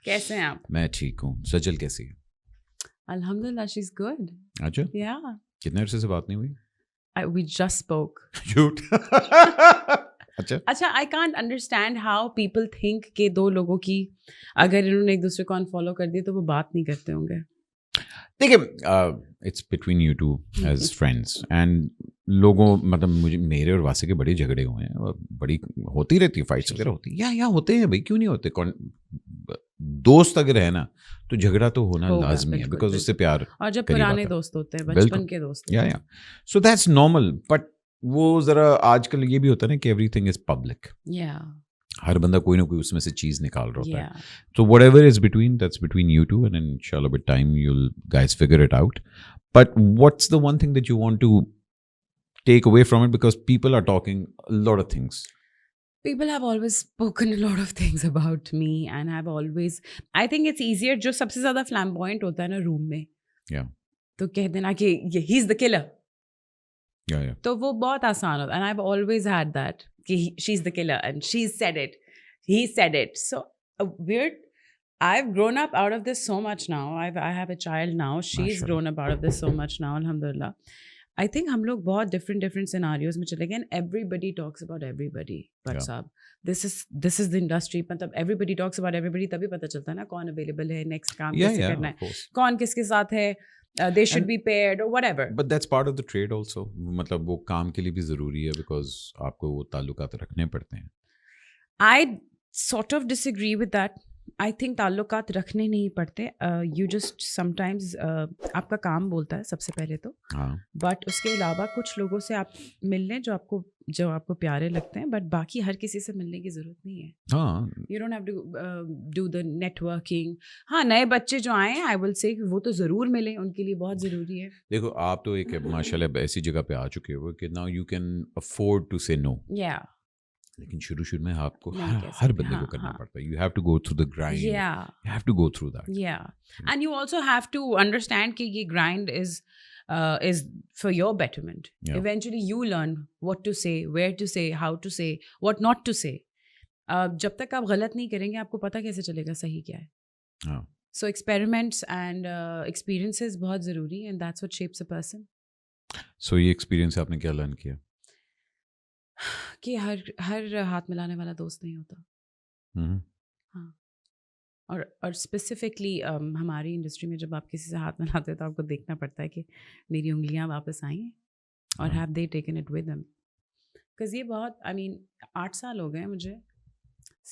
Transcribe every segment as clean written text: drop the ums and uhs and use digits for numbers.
कैसे हैं आप? मैं ठीक हूँ. सजल कैसी है? Alhamdulillah, she's good. अच्छा, Yeah. कितने अरसे से बात नहीं हुई? We just spoke. झूठ. अच्छा. अच्छा, I can't understand how people think कि दो लोगों की अगर इन्होंने एक दूसरे को अनफॉलो कर दिया तो वो बात नहीं करते होंगे. देखिए, it's between you two as friends and लोगों मतलब मुझे मेरे और वासे के बड़े झगड़े हुए हैं और बड़ी होती रहती है, फाइट्स वगैरह होती है या होते हैं भाई, क्यों नहीं होते. कौन दोस्त अगर है ना तो झगड़ा तो होना होगा, लाजमी है, बिल्कुल, बिकॉज उससे प्यार और जब करीब पुराने आता है. दोस्त होते हैं, बिल्कुल. बचपन के दोस्त या होते हैं. So that's normal. बट वो जरा आजकल ये भी होता है ना कि एवरीथिंग इज पब्लिक. Yeah. हर बंदा कोई ना कोई उसमें से चीज निकाल रहा होता है. Yeah. So whatever is between, that's between you two, and inshallah with time you'll guys figure it out. But what's the one thing that you want to take away from it? Because people are talking a lot of things. People have always spoken a lot of things about me and have always, I think it's easier, जो सबसे ज़्यादा flamboyant होता है ना room में, Yeah. तो कह देना कि he's the killer. Yeah. तो वो बहुत आसान होता है. And I've always had that कि she's the killer and she said it, he said it. So weird. I've grown up out of this so much now. I have a child now. She's Mashallah. grown up out of this so much now. Alhamdulillah. I think हम लोग बहुत different scenarios में चले गए and everybody talks about everybody. But Yeah. साहब, this is the industry. मतलब everybody talks about everybody, तभी पता चलता है ना कौन available है, next काम Yeah, कैसे yeah, करना of है, course. कौन किसके साथ है, they should be paired or whatever. But that's part of the trade also. मतलब वो काम के लिए भी ज़रूरी है because आपको वो ताल्लुकात रखने पड़ते हैं. I sort of disagree with that. I think ताल्लुकात रखने नहीं पड़ते. You just sometimes आपका काम बोलता है सबसे पहले तो. हाँ. बट उसके अलावा कुछ लोगों से आप मिल लें जो आपको प्यारे लगते हैं, बट बाकी हर किसी से मिलने की ज़रूरत नहीं है. हाँ. You don't have to do the networking. हाँ, नए बच्चे जो आए हैं आई विल से वो तो ज़रूर मिलें, उनके लिए बहुत ज़रूरी है. देखो, आप तो एक माशाल्लाह ऐसी जगह पे आ चुके हो कि now you can afford to say no. या लेकिन शुरू में आपको नहीं कह हर सकते. बंदे को हाँ, करना हाँ. पड़ता है. You have to go through the grind. या You have to go through that. Yeah, and you also have to understand कि ये grind is for your betterment. Yeah. Eventually, you learn what to say, where to say, how to say, what not to say. जब तक आप गलत नहीं करेंगे, आपको पता कैसे चलेगा सही क्या है. हाँ. So experiments and experiences बहुत ज़रूरी हैं, and that's what shapes a person. So ये एक्सपीरियंस आपने क्या लर्न किया? कि हर हाथ मिलाने वाला दोस्त नहीं होता. हम्म. हाँ. और स्पेसिफिकली हमारी इंडस्ट्री में जब आप किसी से हाथ मिलाते हो तो आपको देखना पड़ता है कि मेरी उंगलियां वापस आई हैं और हाँ. Have they taken it with them. Because ये बहुत, आई मीन 8 साल हो गए मुझे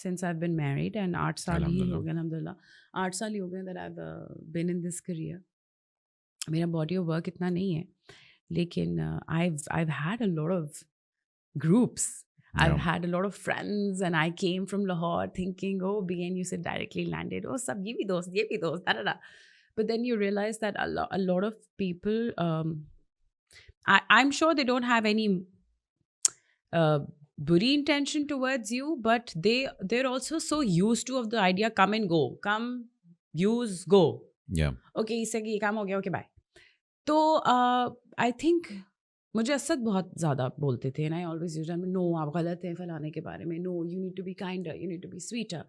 since I been married, and 8 साल ही हो गए अल्हम्दुलिल्लाह. 8 साल ही हो गए that I have been in this career. मेरा बॉडी ऑफ वर्क इतना नहीं है, लेकिन I had a lot of groups. I've Yeah. had a lot of friends and I came from Lahore thinking, oh, BNU said directly landed. Oh, sab ye bhi dost, da da da. But then you realize that a lot of people, I'm sure they don't have any buri intention towards you, but they're also so used to of the idea come and go, come, use, go. Yeah. Okay, इससे ये काम हो गया, okay, bye. तो I think मुझे असद बहुत ज़्यादा बोलते थे, and I always used no, आप गलत हैं फलाने के बारे में, no you need to be kinder, you need to be sweeter,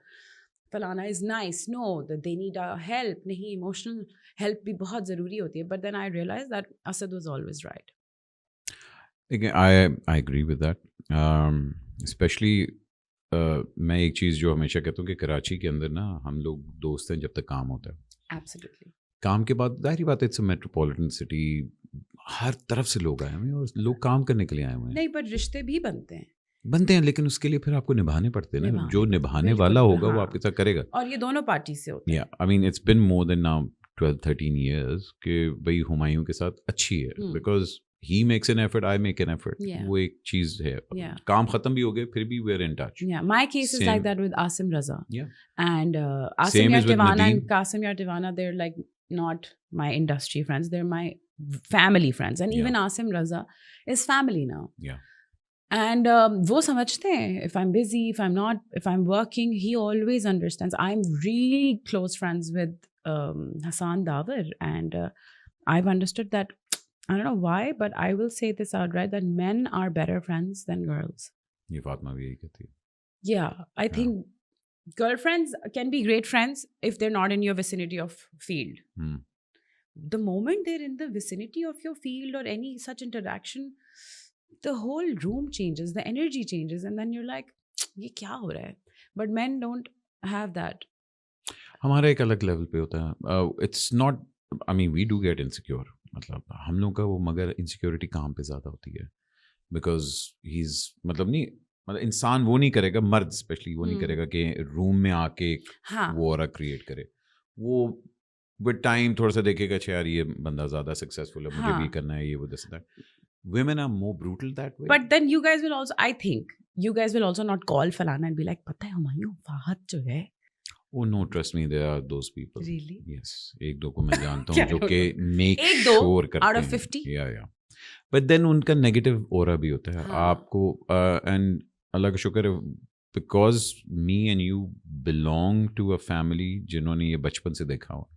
फलाना is nice, no they need a help. नहीं, इमोशनल हेल्प भी बहुत ज़रूरी होती है. But then I realise that Asad was always right. देखिए, I agree with that. Specially मैं एक चीज़ जो हमेशा कहता हूँ कि कराची के अंदर ना हम लोग दोस्त हैं जब तक काम होता है. एब्सोल्युटली. काम के बाद जाहिर बात है, इट्स अ मेट्रोपॉलिटन सिटी, हर तरफ से लोग आए हुए हैं और लोग काम करने के लिए आए हुए हैं. नहीं, पर रिश्ते भी बनते हैं, लेकिन उसके लिए फिर आपको निभाने पड़ते हैं ना. निभाने जो पड़ते हैं, निभाने बिल्कुल, वाला होगा वो हाँ. आपके साथ करेगा. और ये दोनों पार्टी से होता है. या I mean it's been more than now 12-13 years कि भाई हुमायूं के साथ अच्छी है, because he makes an effort, I make an effort. Yeah. वो एक चीज़ है. Yeah. काम खत्म भी हो गए फिर भी we are in touch. Yeah, my case is Same. like that with Asim Raza. Yeah. And Same Asim is with Yartivana and Nadeem. Qasim Yartivana, they're like not my industry friends, they're my family friends. And even Asim Raza is family now. Yeah. And वो समझते हैं, if I'm busy, if I'm not, if I'm working, he always understands. I'm really close friends with Hassan Davar, and I've understood that, I don't know why, but I will say this outright, that men are better friends than girls. ये फातिमा भी यही कहती है. Yeah, I think girlfriends can be great friends if they're not in your vicinity of field. Hmm. The moment they're in the vicinity of your field or any such interaction, the whole room changes, the energy changes, and then you're like, ये क्या हो रहा है? But men don't have that. हमारा एक अलग level पे होता है. It's not, I mean we do get insecure, मतलब हम लोग का वो, मगर इनसिक्योरिटी काम पे ज़्यादा होती है बिकॉज ही इज़, मतलब नहीं, मतलब इंसान वो नहीं करेगा, मर्द स्पेशली वो नहीं करेगा कि रूम में आके हाँ. वो ऑरा क्रिएट करे. वो विद टाइम थोड़ा सा देखेगा, अच्छा यार ये बंदा ज़्यादा सक्सेसफुल है, मुझे भी करना है ये, वो this that. Women are more brutal that way. But then you guys will also, I think, you guys will also not call Falana and be like, पता है हुमायूं फहद जो है. Oh no, trust me, there are those people. Really? Yes, एक दो को मैं जानता हूँ जो कि make एक दो sure करते out of हैं. 50? Yeah. But then उनका negative aura भी होता है. हाँ. आपको and अल्लाह का शुक्र है, because me and you belong to a family जिन्होंने ये बचपन से देखा हुआ,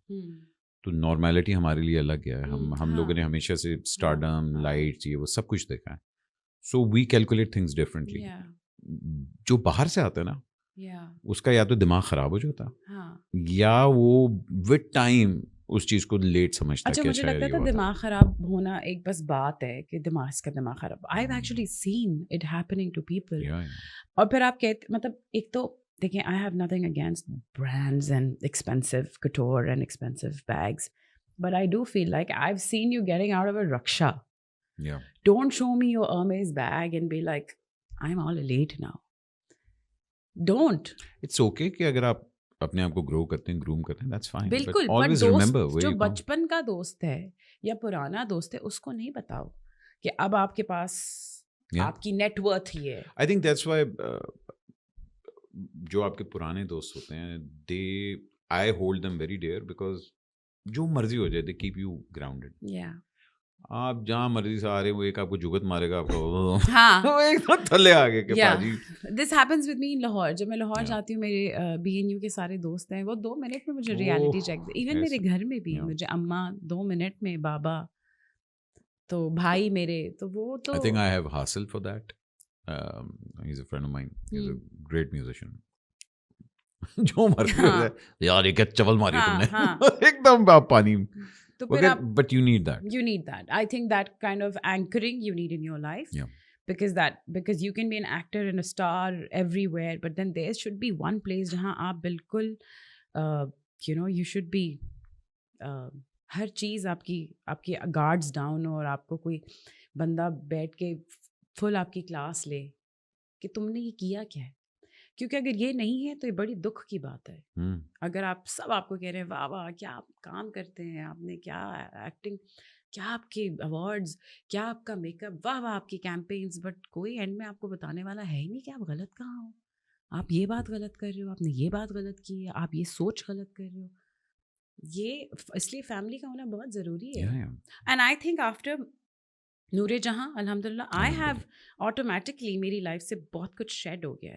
तो नॉर्मेलिटी हमारे लिए अलग है. हम लोगों ने हमेशा से स्टारडम, लाइट्स, ये वो सब कुछ देखा है. So we calculate things differently. जो बाहर से आता है ना, उसका या तो दिमाग खराब हो जाता है, या वो विद टाइम उस चीज को लेट समझता है. अच्छा, मुझे लगता था दिमाग खराब होना एक बस बात है कि दिमाग खराब. I have actually seen it happening to people. और फिर आप कहते, मतलब एक तो देखिए, I have nothing against brands and expensive couture and expensive bags, but I do feel like I've seen you getting out of a rickshaw. Yeah. Don't show me your Hermes bag and be like, I'm all elite now. Don't. It's okay कि अगर आप अपने आप को grow करते हैं, groom करते हैं, that's fine. बिल्कुल. But always remember जो बचपन का दोस्त है या पुराना दोस्त है, उसको नहीं बताओ कि अब आपके पास आपकी नेटवर्थ ही है. I think that's why जो आपके पुराने दोस्त होते हैं, I hold them very dear, because जो मर्जी हो जाए, दे कीप यू ग्राउंडेड. आप जहाँ मर्जी से आ रहे हो, एक आपको जुगत मारेगा, आपको हाँ. एकदम थल्ले आ गए कि पाजी. दिस हैपेंस विद मी इन लाहौर. जब मैं लाहौर जाती हूँ, मेरे BNU के सारे दोस्त हैं, वो 2 मिनट में मुझे रियलिटी चेक. इवन मेरे घर में भी मुझे अम्मा 2 मिनट में, बाबा, तो भाई मेरे, तो वो तो. आई थिंक आई हैव हासिल for that. He's a friend of mine. He's a great musician. जो मर्जी हो जाए, यार ये क्या चवल मारी तुमने, एकदम आप पानी. तो फिर आप, but you need that. You need that. I think that kind of anchoring you need in your life. Yeah. Because you can be an actor and a star everywhere, but then there should be one place जहाँ आप बिल्कुल, you should be, हर चीज़ आपकी guards down, और आपको कोई बंदा बैठ के फुल आपकी क्लास ले कि तुमने ये किया क्या है. क्योंकि अगर ये नहीं है तो ये बड़ी दुख की बात है. अगर आप सब आपको कह रहे हैं वाह वाह क्या आप काम करते हैं, आपने क्या एक्टिंग, क्या आपके अवार्ड्स, क्या आपका मेकअप, वाह वाह आपकी कैंपेन्स, बट कोई एंड में आपको बताने वाला है ही नहीं कि आप गलत कहाँ हो. आप ये बात गलत कर रहे हो, आपने ये बात गलत की है, आप ये सोच गलत कर रहे हो. ये इसलिए फैमिली का होना बहुत ज़रूरी है. एंड आई थिंक आफ्टर नूरे जहाँ, अल्हम्दुलिल्लाह, आई हैव ऑटोमेटिकली मेरी लाइफ से बहुत कुछ शेड हो गया है.